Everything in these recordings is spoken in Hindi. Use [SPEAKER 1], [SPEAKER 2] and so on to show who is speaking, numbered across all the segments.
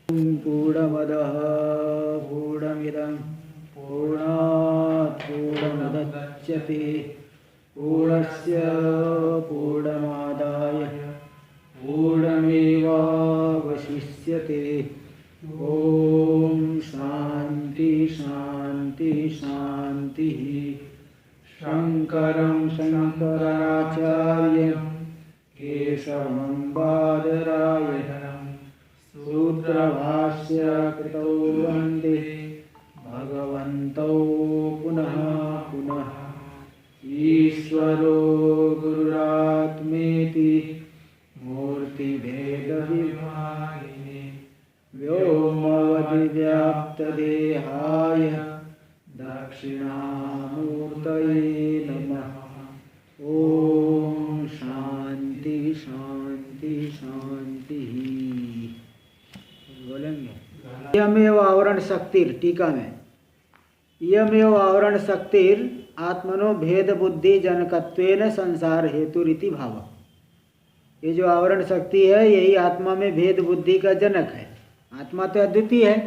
[SPEAKER 1] पूर्णमदः पूर्णमिदं पूर्णात् पूर्णमुदच्यते पूर्णस्य पूर्णमादाय पूर्णमेवावशिष्यते। ॐ शान्ति शान्ति शान्तिः। शङ्करं शङ्कराचार्यं केशवं बादरायणं सूत्रभाष्य कृतौ वन्दे भगवन्तौ पुनः पुनः। ईश्वरो गुरुरात्मेति मूर्तिभेदविभागिने व्योमवद्व्याप्तदेहाय दक्षिणामूर्तये नमः। ओम शांति शांति शांति। बोलेंगे इयमेव आवरण शक्तिर। टीका में इयमेव आवरण शक्तिर आत्मनो भेद बुद्धि जनकत्वेन संसार हेतु रीति भाव। ये जो आवरण शक्ति है यही आत्मा में भेद बुद्धि का जनक है। आत्मा तो अद्वितीय है,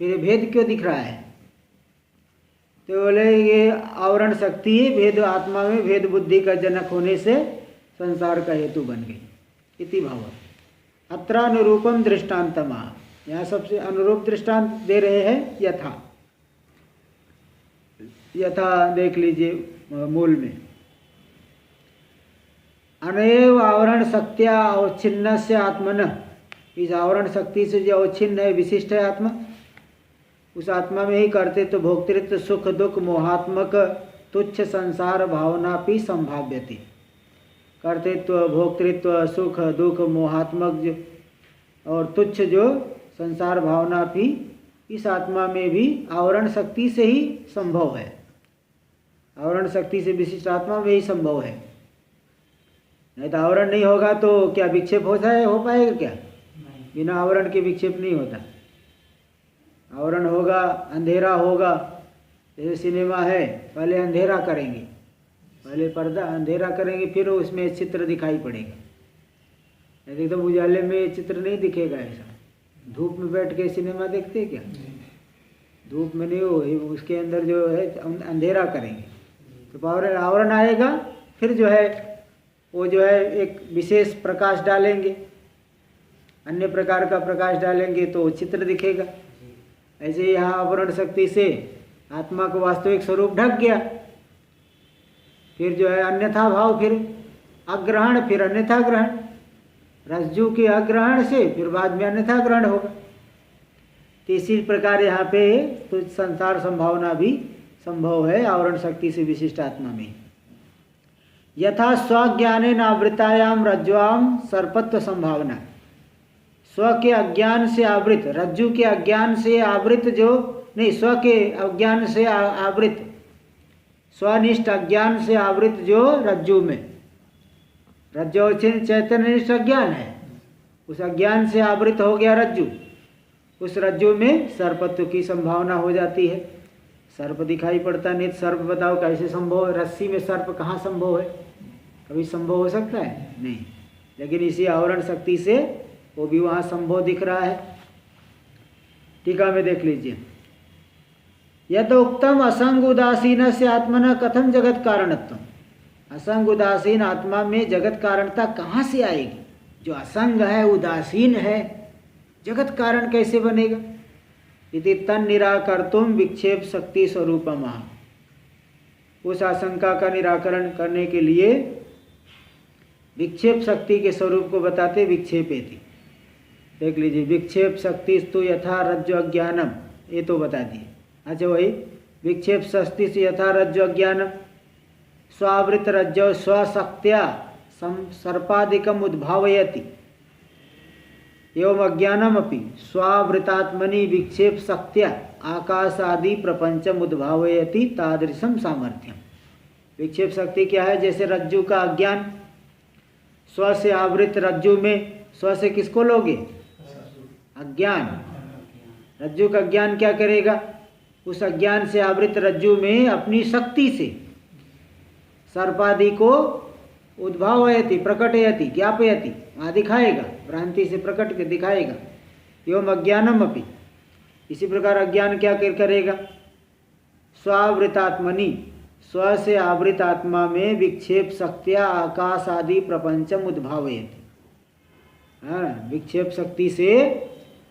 [SPEAKER 1] फिर भेद क्यों दिख रहा है? तो बोले ये आवरण शक्ति ही भेद आत्मा में भेद बुद्धि का जनक होने से संसार का हेतु बन गई। इति भाव। अत्रानुरूपम दृष्टान्तमा। यहाँ सबसे अनुरूप दृष्टांत दे रहे हैं यथा। यथा देख लीजिए मूल में अनैव आवरण शक्त्या अवच्छिन्न से आत्मन। इस आवरण शक्ति से जो अवच्छिन्न है विशिष्ट है आत्मा, उस आत्मा में ही कर्तृत्व भोक्तृत्व सुख दुख मोहात्मक तुच्छ संसार भावना भी संभाव्यति। कर्तृत्व भोक्तृत्व सुख दुख मोहात्मक और तुच्छ जो संसार भावना भी इस आत्मा में भी आवरण शक्ति से ही संभव है। आवरण शक्ति से विशिष्ट आत्मा में ही संभव है। नहीं तो आवरण नहीं होगा तो क्या विक्षेप हो पाएगा क्या? बिना आवरण के विक्षेप नहीं होता। आवरण होगा, अंधेरा होगा। जैसे सिनेमा है, पहले अंधेरा करेंगे, पहले पर्दा अंधेरा करेंगे, फिर उसमें चित्र दिखाई पड़ेगा। नहीं एकदम उजाले में चित्र नहीं दिखेगा। ऐसा धूप में बैठ के सिनेमा देखते क्या? धूप में नहीं हो, उसके अंदर जो है अंधेरा करेंगे तो आवरण आएगा। फिर जो है वो जो है एक विशेष प्रकाश डालेंगे, अन्य प्रकार का प्रकाश डालेंगे तो चित्र दिखेगा। ऐसे यहाँ आवरण शक्ति से आत्मा को वास्तविक स्वरूप ढक गया। फिर जो है अन्यथा भाव, फिर अग्रहण, फिर अन्यथा ग्रहण। रज्जु के अग्रहण से फिर बाद में अन्यथा ग्रहण होगा। तो इसी प्रकार यहाँ पे तो संसार संभावना भी संभव है आवरण शक्ति से विशिष्ट आत्मा में। यथा स्वज्ञानेन आवृतायाम रज्ज्वाम सर्पत्व संभावना। स्व के अज्ञान से आवृत, रज्जु के अज्ञान से आवृत जो नहीं, स्व के अज्ञान से आवृत, स्वनिष्ठ अज्ञान से आवृत जो रज्जु में, रज्जु चैतन्यनिष्ठ अज्ञान है, उस अज्ञान से आवृत हो गया रज्जु। उस रज्जु में सर्पत्व की संभावना हो जाती है। सर्प दिखाई पड़ता नहीं। सर्प बताओ कैसे संभव है? रस्सी में सर्प कहाँ संभव है? कभी संभव हो सकता है? नहीं। लेकिन इसी आवरण शक्ति से वो भी वहाँ संभव दिख रहा है। टीका में देख लीजिए। यथोक्तम असंग उदासीन से आत्मन कथम जगत कारणत्व। असंग उदासीन आत्मा में जगत कारणता कहाँ से आएगी? जो असंग है, उदासीन है, जगत कारण कैसे बनेगा? इति तन निराकर्तुम विक्षेप शक्ति स्वरूपम। उस आशंका का निराकरण करने के लिए विक्षेप शक्ति के स्वरूप को बताते विक्षेपेति। देख लीजिए, विक्षेप शक्ति तो यथा रज्जु अज्ञानम, ये तो बता दिए। अच्छा वही विक्षेप शक्ति से यथा रज्जु अज्ञानम स्वावृत रज्जु स्वशक्त्या सर्पादिकम उद्भावयति एवं अज्ञानमपि स्वावृतात्मनि विक्षेप शक्त्या आकाश आदि प्रपंचम उद्भावयति तादृशम सामर्थ्यम। विक्षेप शक्ति क्या है? जैसे रज्जु का अज्ञान, स्व से आवृत रज्जु में, स्व से किसको लोगे? अज्ञान। रज्जु का ज्ञान क्या करेगा? उस अज्ञान से आवृत रज्जु में अपनी शक्ति से सर्पादि को उद्भावयति प्रकटयति ज्ञापयति, वहाँ दिखाएगा, भ्रांति से प्रकट के दिखाएगा। एवं अज्ञानम अपि, इसी प्रकार अज्ञान क्या करेगा, स्वावृतात्मनि, स्व से आवृत आत्मा में विक्षेप शक्तिया आकाश आदि प्रपंचम उद्भावयति। हाँ, विक्षेप शक्ति से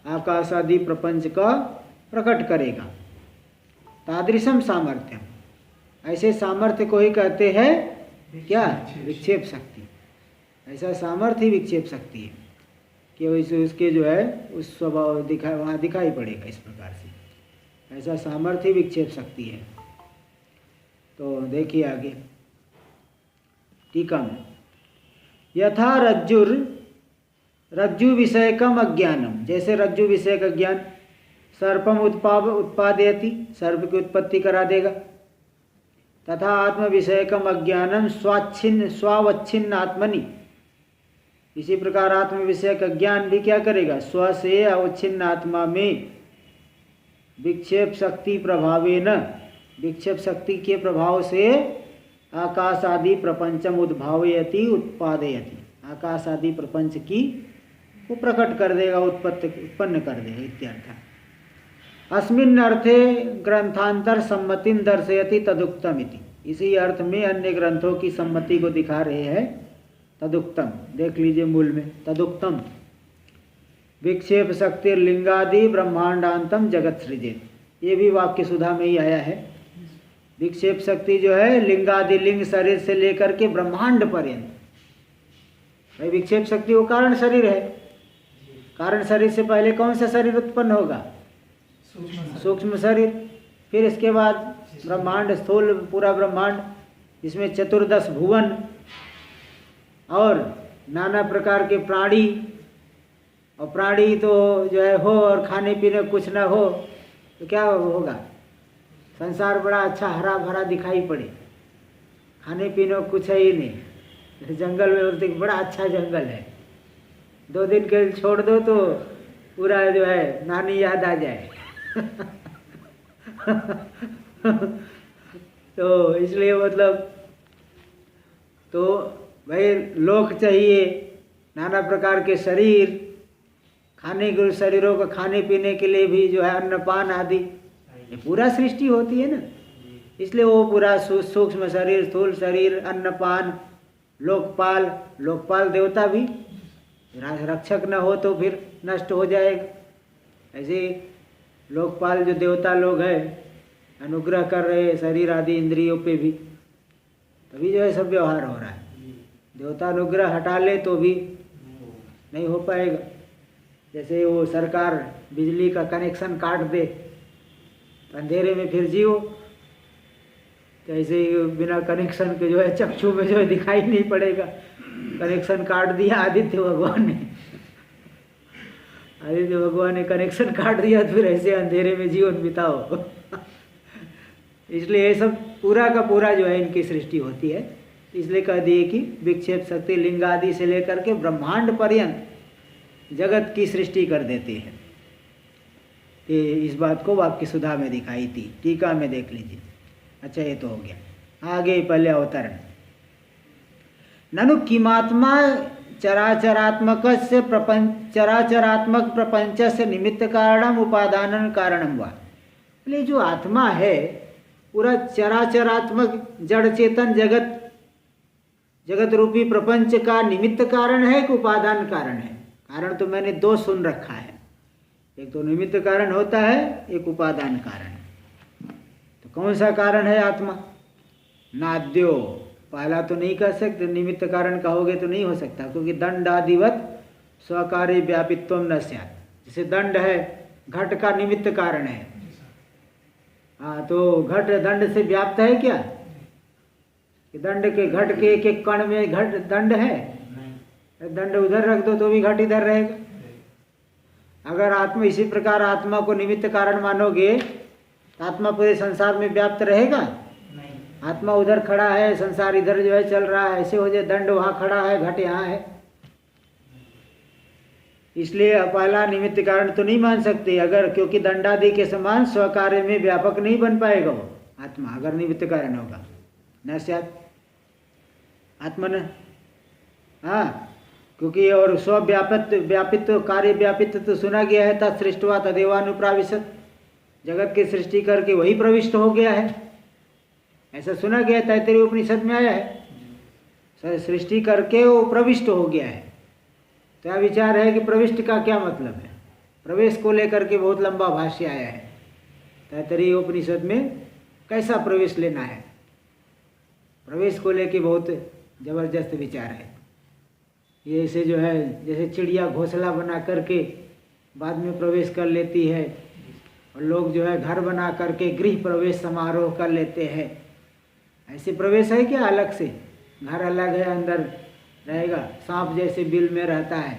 [SPEAKER 1] आकाश आदि प्रपंच का प्रकट करेगा। तादृशम सामर्थ्यम, ऐसे सामर्थ्य को ही कहते हैं क्या, विक्षेप शक्ति। ऐसा सामर्थ्य विक्षेप शक्ति है कि उसके जो है उस स्वभाव वहाँ दिखाई पड़ेगा इस प्रकार से, ऐसा सामर्थ्य विक्षेप शक्ति है। तो देखिए आगे टीका में, यथा रज्जु विषयकम अज्ञानम, जैसे रज्जु विषयक अज्ञान सर्पम उत्पादयति, सर्प की उत्पत्ति करा देगा। तथा आत्म विषयकम अज्ञानम स्वावच्छिन्न आत्मनि, इसी प्रकार आत्म विषयक अज्ञान भी क्या करेगा, स्व से अवच्छिन्न आत्मा में विक्षेप शक्ति प्रभावेन, विक्षेप शक्ति के प्रभाव से आकाश आदि प्रपंचम उद्भावयति उत्पादयति, आकाश आदि प्रपंच की वो प्रकट कर देगा, उत्पन्न कर देगा इत्यर्थ। अस्मिन् अर्थे ग्रंथांतर सम्मतिम दर्शयति तदुक्तम इति, इसी अर्थ में अन्य ग्रंथों की सम्मति को दिखा रहे हैं। तदुक्तम देख लीजिए मूल में, तदुक्तम विक्षेप शक्ति लिंगादि ब्रह्मांडांतम जगत सृजेत, ये भी वाक्य सुधा में ही आया है। विक्षेप शक्ति जो है लिंगादि, लिंग शरीर से लेकर के ब्रह्मांड पर्यंत, भाई विक्षेप शक्ति वो कारण शरीर है, कारण शरीर से पहले कौन सा शरीर उत्पन्न होगा, सूक्ष्म शरीर, फिर इसके बाद ब्रह्मांड स्थूल पूरा ब्रह्मांड, जिसमें 14 भुवन और नाना प्रकार के प्राणी, और प्राणी तो जो है हो और खाने पीने कुछ ना हो तो क्या होगा, संसार बड़ा अच्छा हरा भरा दिखाई पड़े, खाने पीने कुछ है ही नहीं, जंगल में बोलते बड़ा अच्छा जंगल है, 2 दिन के छोड़ दो तो पूरा जो है नानी याद आ जाए तो इसलिए मतलब तो भाई लोक चाहिए, नाना प्रकार के शरीर, खाने के शरीरों को खाने पीने के लिए भी जो है अन्नपान आदि, ये पूरा सृष्टि होती है ना, इसलिए वो पूरा सूक्ष्म शरीर, स्थूल शरीर, अन्नपान, लोकपाल, लोकपाल देवता भी, रक्षक न हो तो फिर नष्ट हो जाएगा। ऐसे लोकपाल जो देवता लोग हैं अनुग्रह कर रहे हैं शरीर आदि इंद्रियों पे भी, तभी जो है सब व्यवहार हो रहा है। देवता अनुग्रह हटा ले तो भी नहीं हो पाएगा। जैसे वो सरकार बिजली का कनेक्शन काट दे तो अंधेरे में फिर जियो, तो ऐसे ही बिना कनेक्शन के जो है चक्षु में जो है दिखाई नहीं पड़ेगा, कनेक्शन काट दिया आदित्य भगवान ने, आदित्य भगवान ने कनेक्शन काट दिया तो फिर ऐसे अंधेरे में जीवन बिताओ इसलिए ये सब पूरा का पूरा जो है इनकी सृष्टि होती है। इसलिए कह दिए कि विक्षेप शक्ति लिंग आदि से लेकर के ब्रह्मांड पर्यंत जगत की सृष्टि कर देते हैं। ये इस बात को वाक्य सुधा में दिखाई थी, टीका में देख लीजिए। अच्छा ये तो हो गया, आगे पहले अवतरण। ननु किमात्मा चराचरात्मक से चराचरात्मक प्रपंच से निमित्त कारणम उपादान कारणम वा, इसलिए जो आत्मा है पूरा चराचरात्मक जड़ चेतन जगत रूपी प्रपंच का निमित्त कारण है कि उपादान कारण है। कारण तो मैंने 2 सुन रखा है, एक तो निमित्त कारण होता है, एक उपादान कारण। तो कौन सा कारण है आत्मा? नाद्यो, पहला तो नहीं कह सकते, निमित्त कारण कहोगे तो नहीं हो सकता, क्योंकि दंडादिवत स्वकार्य व्यापित्व न स्यात्। जैसे दंड है, घट का निमित्त कारण है, हाँ तो घट दंड से व्याप्त है क्या? दंड के घट के एक एक कण में घट दंड है, दंड उधर रख दो तो भी घट इधर रहेगा। अगर आत्मा इसी प्रकार आत्मा को निमित्त कारण मानोगे तो आत्मा पूरे संसार में व्याप्त रहेगा? नहीं। आत्मा उधर खड़ा है, संसार इधर जो है चल रहा है, ऐसे हो जाए दंड वहाँ खड़ा है, घट यहाँ है। इसलिए पहला निमित्त कारण तो नहीं मान सकते अगर, क्योंकि दंडादि के समान स्वकार्य में व्यापक नहीं बन पाएगा वो आत्मा अगर निमित्त कारण होगा। न स्यात् आत्मन, हाँ क्योंकि और व्यापित्व कार्य व्यापित्व तो सुना गया है, तत् सृष्टवा तदेवानुप्राविशत्, जगत की सृष्टि करके वही प्रविष्ट हो गया है, ऐसा सुना गया है, तैत्तरीय उपनिषद में आया है, सृष्टि करके वो प्रविष्ट हो गया है। तो यह विचार है कि प्रविष्ट का क्या मतलब है। प्रवेश को लेकर के बहुत लंबा भाष्य आया है तैत्तरीय उपनिषद में, कैसा प्रवेश लेना है, प्रवेश को लेके बहुत जबरदस्त विचार है। ये ऐसे जो है जैसे चिड़िया घोंसला बना करके बाद में प्रवेश कर लेती है, और लोग जो है घर बना करके गृह प्रवेश समारोह कर लेते हैं, ऐसे प्रवेश है क्या? अलग से घर अलग है, अंदर रहेगा, सांप जैसे बिल में रहता है,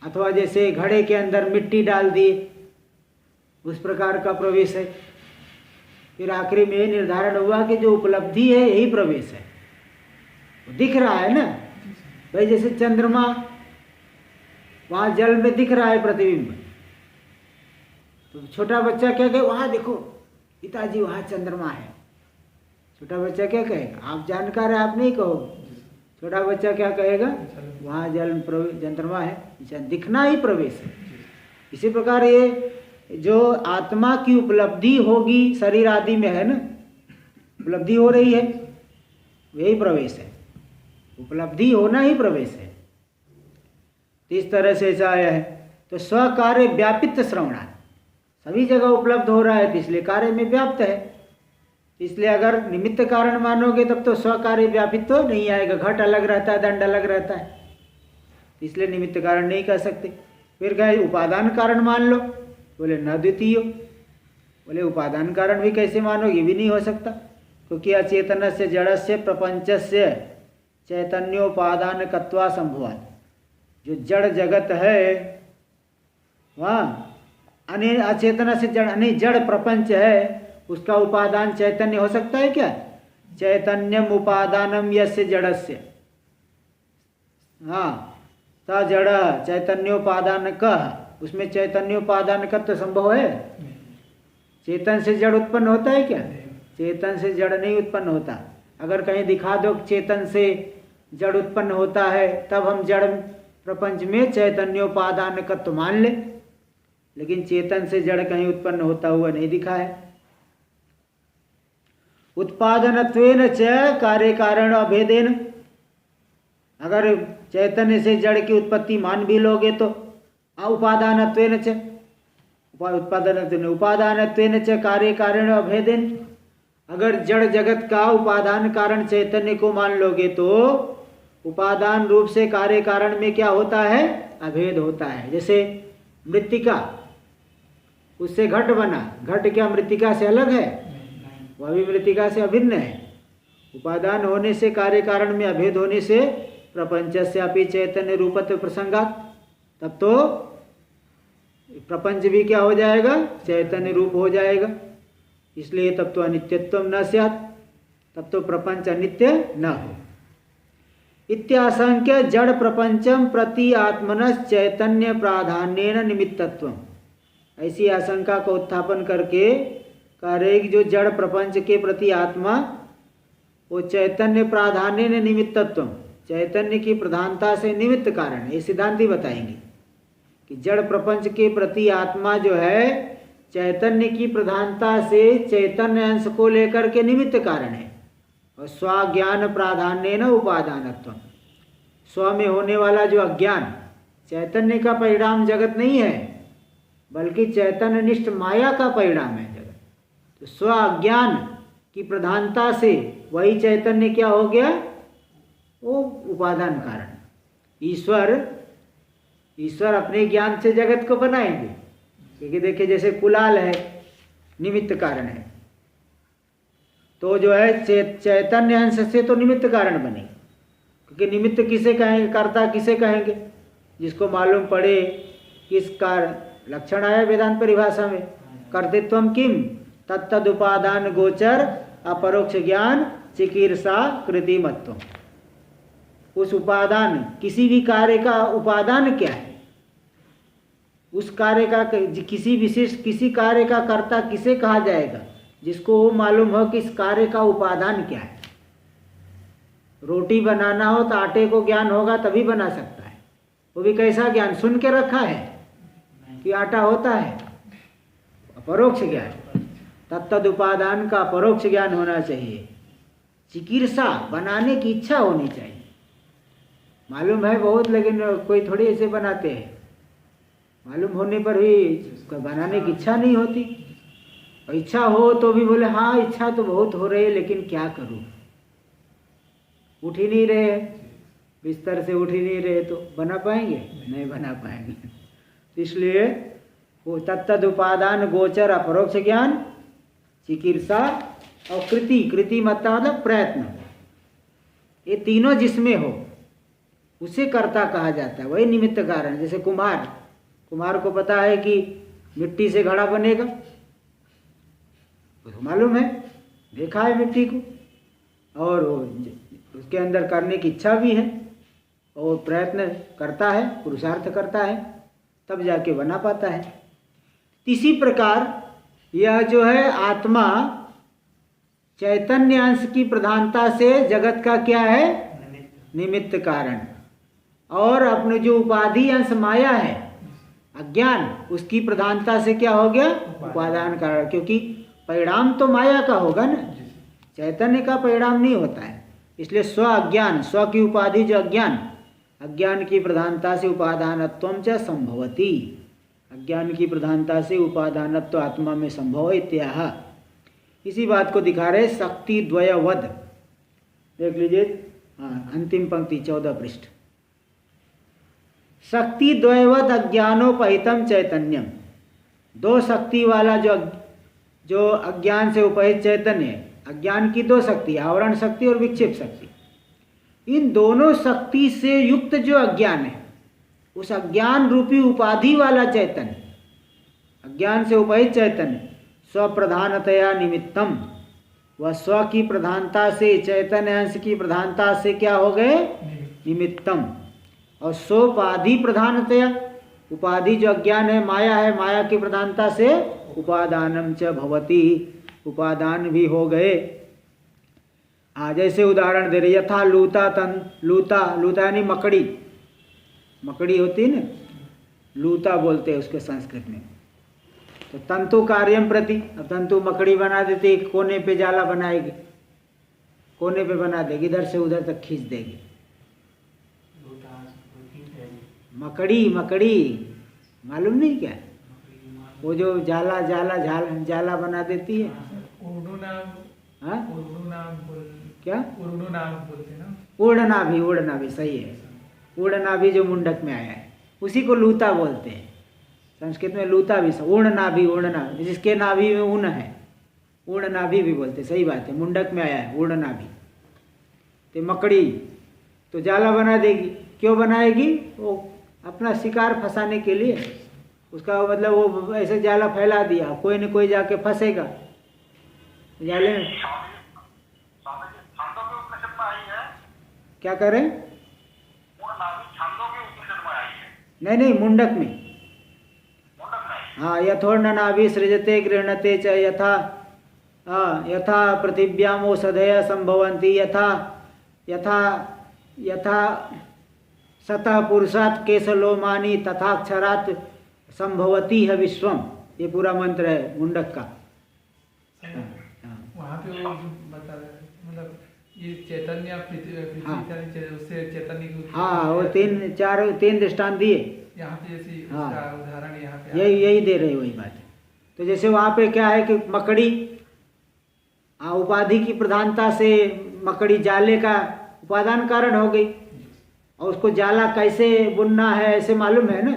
[SPEAKER 1] अथवा जैसे घड़े के अंदर मिट्टी डाल दी, उस प्रकार का प्रवेश है। फिर आखिरी में निर्धारण हुआ कि जो उपलब्धि है यही प्रवेश है, दिख रहा है ना भाई, जैसे चंद्रमा वहाँ जल में दिख रहा है प्रतिबिंब, तो छोटा बच्चा क्या कहे, वहाँ देखो पिताजी वहाँ चंद्रमा है, छोटा बच्चा क्या कहेगा? आप जानकार है, आप नहीं कहो, छोटा बच्चा क्या कहेगा? वहाँ जल चंद्रमा है, दिखना ही प्रवेश है। इसी प्रकार ये जो आत्मा की उपलब्धि होगी शरीर आदि में है ना, उपलब्धि हो रही है, यही प्रवेश है, उपलब्धि होना ही प्रवेश है। इस तरह से ऐसा आया है। तो स्वकार्य व्यापित श्रवणा, सभी जगह उपलब्ध हो रहा है, तो इसलिए कार्य में व्याप्त है। इसलिए अगर निमित्त कारण मानोगे तब तो स्वकार्य व्यापित तो नहीं आएगा, घट अलग रहता है, दंड अलग रहता है, इसलिए निमित्त कारण नहीं कह सकते। फिर कहे उपादान कारण मान लो, बोले न द्वितीय, बोले उपादान कारण भी कैसे मानो, ये भी नहीं हो सकता, क्योंकि अचेतन से जड़ से प्रपंच से चैतन्योपादानकत्वा संभवात्, जो जड़ जगत है वहाँ अचेतन से जड़ जड़ प्रपंच है, उसका उपादान चैतन्य हो सकता है क्या? चैतन्यम उपादानम यस्य जड़स्य, हाँ, स जड़ चैतन्योपादान कह, उसमें चैतन्योपादान का तो संभव है? चेतन से जड़ उत्पन्न होता है क्या? चेतन से जड़ नहीं उत्पन्न होता। अगर कहीं दिखा दो चेतन से जड़ उत्पन्न होता है, तब हम जड़ प्रपंच में चैतन्योपादान का तो मान ले, लेकिन चेतन से जड़ कहीं उत्पन्न होता हुआ नहीं दिखा है। उत्पादनत्वेन च कार्य कारण अभेदेन, अगर चैतन्य से जड़ की उत्पत्ति मान भी लोगे तो उपादानत्वेन च, उपादानत्वेन च कार्य कारण अभेदेन, अगर जड़ जगत का उपादान कारण चैतन्य को मान लोगे तो उपादान रूप से कार्य कारण में क्या होता है? अभेद होता है। जैसे मृत्तिका, उससे घट बना, घट क्या मृत्तिका से अलग है? वह भी मृत्तिका से अभिन्न है। उपादान होने से कार्य कारण में अभेद होने से प्रपंचस्य अपि चैतन्य रूपत्व प्रसंगात, तब तो प्रपंच भी क्या हो जाएगा? चैतन्य रूप हो जाएगा। इसलिए तब तो अनित्यत्व न स्यात्, तब तो प्रपंच अनित्य न हो। इत्याशंक्य जड़ प्रपंचम प्रति आत्मनस चैतन्य प्राधान्येन निमित्तत्वम्, ऐसी आशंका को उत्थापन करके कह रहे कि जो जड़ प्रपंच के प्रति आत्मा वो चैतन्य प्राधान्य ने निमित्तत्व, चैतन्य की प्रधानता से निमित्त कारण है। ये सिद्धांति बताएंगे कि जड़ प्रपंच के प्रति आत्मा जो है चैतन्य की प्रधानता से चैतन्य अंश को लेकर के निमित्त कारण है, और स्वाज्ञान प्राधान्य न उपादानत्व, स्व में होने वाला जो अज्ञान चैतन्य का परिणाम जगत नहीं है, बल्कि चैतन्य निष्ठ माया का परिणाम है जगत। तो स्व अज्ञान की प्रधानता से वही चैतन्य क्या हो गया? वो उपादान कारण। ईश्वर अपने ज्ञान से जगत को बनाएंगे, क्योंकि देखिए जैसे कुलाल है निमित्त कारण है, तो जो है चैतन्य अंश से तो निमित्त कारण बने, क्योंकि निमित्त किसे कहेंगे? कर्ता किसे कहेंगे? जिसको मालूम पड़े किसका लक्षण आया वेदांत परिभाषा में, कर्तृत्वम किम तत्तद उपादान गोचर अपरोक्ष ज्ञान चिकीर्षा कृतिमत्व। उस उपादान, किसी भी कार्य का उपादान क्या है, उस कार्य का किसी विशेष किसी कार्य का कर्ता किसे कहा जाएगा? जिसको वो मालूम हो कि इस कार्य का उपादान क्या है। रोटी बनाना हो तो आटे को ज्ञान होगा तभी बना सकता है। वो भी कैसा ज्ञान, सुन के रखा है कि आटा होता है, परोक्ष ज्ञान। तत्तद उपादान का परोक्ष ज्ञान होना चाहिए। चिकित्सा बनाने की इच्छा होनी चाहिए। मालूम है बहुत, लेकिन कोई थोड़ी ऐसे बनाते हैं, मालूम होने पर भी बनाने की इच्छा नहीं होती। और इच्छा हो तो भी बोले हाँ इच्छा तो बहुत हो रही है लेकिन क्या करूं, उठ ही नहीं रहे, बिस्तर से उठ ही नहीं रहे, तो बना पाएंगे? नहीं बना पाएंगे। तो इसलिए वो तत्तद उपादान गोचर अपरोक्ष ज्ञान, चिकित्सा और कृति मतलब प्रयत्न, ये तीनों जिसमें हो उसे कर्ता कहा जाता है। वही निमित्त कारण। जैसे कुम्हार को पता है कि मिट्टी से घड़ा बनेगा, तो मालूम है, देखा है मिट्टी को, और उसके अंदर करने की इच्छा भी है और प्रयत्न करता है, पुरुषार्थ करता है, तब जाके बना पाता है। इसी प्रकार यह जो है आत्मा चैतन्य अंश की प्रधानता से जगत का क्या है? निमित्त कारण। और अपने जो उपाधि अंश माया है, अज्ञान, उसकी प्रधानता से क्या हो गया? उपादान कारण। क्योंकि परिणाम तो माया का होगा ना, चैतन्य का परिणाम नहीं होता है। इसलिए स्व अज्ञान, स्व की उपाधि जो अज्ञान की प्रधानता से उपादानत्वम च संभवती, अज्ञान की प्रधानता से उपादानत्व आत्मा में संभव इत्याह। इसी बात को दिखा रहे शक्ति द्वयवद। देख लीजिए, हाँ, अंतिम पंक्ति 14 पृष्ठ। शक्ति द्वयवद अज्ञानोपहितम चैतन्यम, दो शक्ति वाला जो अज्ञान से उपहित चैतन्य है, अज्ञान की दो शक्ति, आवरण शक्ति और विक्षेप शक्ति, इन दोनों शक्ति से युक्त जो अज्ञान है, उस अज्ञान रूपी उपाधि वाला चैतन्य, अज्ञान से उपहित चैतन्य, स्वप्रधानतया निमित्तम, वह स्व की प्रधानता से, चैतन्य अंश की प्रधानता से क्या हो गए? निमित्तम। और सोपाधि प्रधानतया, उपाधि जो अज्ञान है, माया है, माया की प्रधानता से उपादानम च भवति, उपादान भी हो गए। जैसे उदाहरण दे रहे, यथा लूता यानी मकड़ी होती है ना, लूता बोलते हैं उसके संस्कृत में। तो तंतु कार्यम प्रति, अब तंतु मकड़ी बना देती, कोने पे जाला बनाएगी, कोने पे बना देगी, इधर से उधर तक खींच देगी। मकड़ी मालूम नहीं क्या? वो जो जाला बना देती है। क्या? उड़नाभी, सही है। उड़नाभी जो मुंडक में आया है उसी को लूता बोलते हैं। संस्कृत में लूता भी, उड़नाभी, जिसके नाभि में ऊन है, उड़नाभी भी बोलते, सही बात है, मुंडक में आया है उड़नाभी। तो मकड़ी तो जाला बना देगी, क्यों बनाएगी? वो अपना शिकार फंसाने के लिए, उसका मतलब वो ऐसे जाला फैला दिया, कोई न कोई जाके फंसेगा जाले में। क्या करें? नहीं, मुंडक में। हाँ, यथोर्णनाभि सृजते गृह्णते च यथा पृथिव्याम औषधय संभवन्ति यथा सतः पुरुषात् केशलोमानि तथाक्षरात् संभवती है विश्वम। ये पूरा मंत्र है मुंडक का।
[SPEAKER 2] वहाँ पे वो बता रहे हैं, मतलब ये चैतन्य उससे चैतन्य।
[SPEAKER 1] हाँ, वो तीन दृष्टांत दिए
[SPEAKER 2] यहाँ पे, जैसे
[SPEAKER 1] हाँ,
[SPEAKER 2] उदाहरण यहाँ पे
[SPEAKER 1] यही दे रहे, वही बात है। तो जैसे वहाँ पे क्या है कि मकड़ी उपाधि की प्रधानता से मकड़ी जाले का उपादान कारण हो गई, और उसको जाला कैसे बुनना है ऐसे मालूम है ना।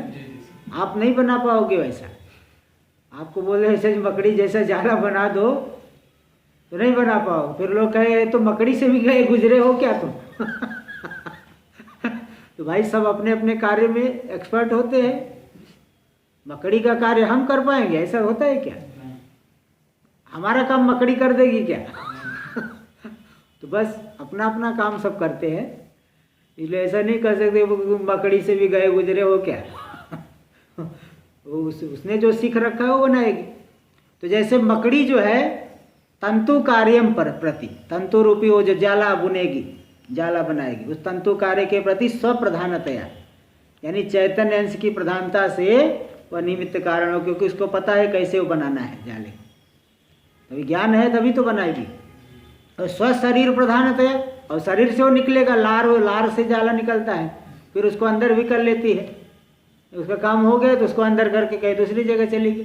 [SPEAKER 1] आप नहीं बना पाओगे वैसा, आपको बोले ऐसे मकड़ी जैसा जाला बना दो तो नहीं बना पाओ। फिर लोग कहे तो मकड़ी से भी गए गुजरे हो क्या तुम? तो भाई सब अपने अपने कार्य में एक्सपर्ट होते हैं। मकड़ी का कार्य हम कर पाएंगे ऐसा होता है क्या? हमारा काम मकड़ी कर देगी क्या? तो बस अपना अपना काम सब करते हैं, इसलिए ऐसा नहीं कर सकते मकड़ी से भी गए गुजरे हो क्या। उसने जो सीख रखा है वो बनाएगी। तो जैसे मकड़ी जो है तंतु कार्यम पर प्रति, तंतु रूपी वो जो जाला बुनेगी, जाला बनाएगी। उस तंतु कार्य के प्रति स्वप्रधानतया, यानी चैतन्य अंश की प्रधानता से वह निमित्त कारण हो, क्योंकि उसको पता है कैसे वो बनाना है जाले। तभी ज्ञान है तभी तो बनाएगी। और स्व शरीर प्रधानतया, और शरीर से वो निकलेगा, लार से जाला निकलता है, फिर उसको अंदर भी कर लेती है। उसका काम हो गया तो उसको अंदर करके कहीं दूसरी जगह चलेगी।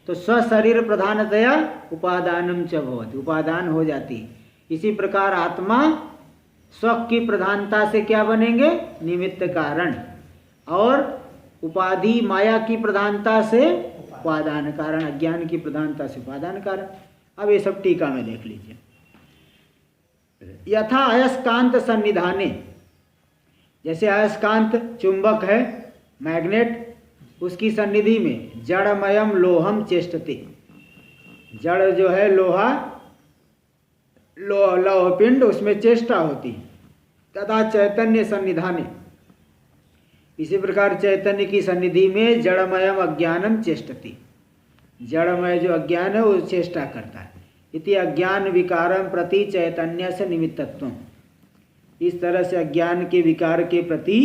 [SPEAKER 1] तो स्व शरीर प्रधानतया उपादानम च भवति, उपादान हो जाती है। इसी प्रकार आत्मा स्व की प्रधानता से क्या बनेंगे? निमित्त कारण, और उपाधि माया की प्रधानता से उपादान कारण, अज्ञान की प्रधानता से उपादान कारण। अब ये सब टीका में देख लीजिए। यथा अयस्कांत सन्निधाने, जैसे अयस्कांत चुंबक है, मैग्नेट, उसकी सन्निधि में जड़मयम लोहम चेष्टते, जड़ जो है लोहा, लौह पिंड, उसमें चेष्टा होती। तथा चैतन्य सन्निधाने, इसी प्रकार चैतन्य की सन्निधि में जड़मयम अज्ञानम चेष्टति, जड़मय जो अज्ञान है वो चेष्टा करता है। इति अज्ञान विकारम प्रति चैतन्य से निमित्तत्व, इस तरह से अज्ञान के विकार के प्रति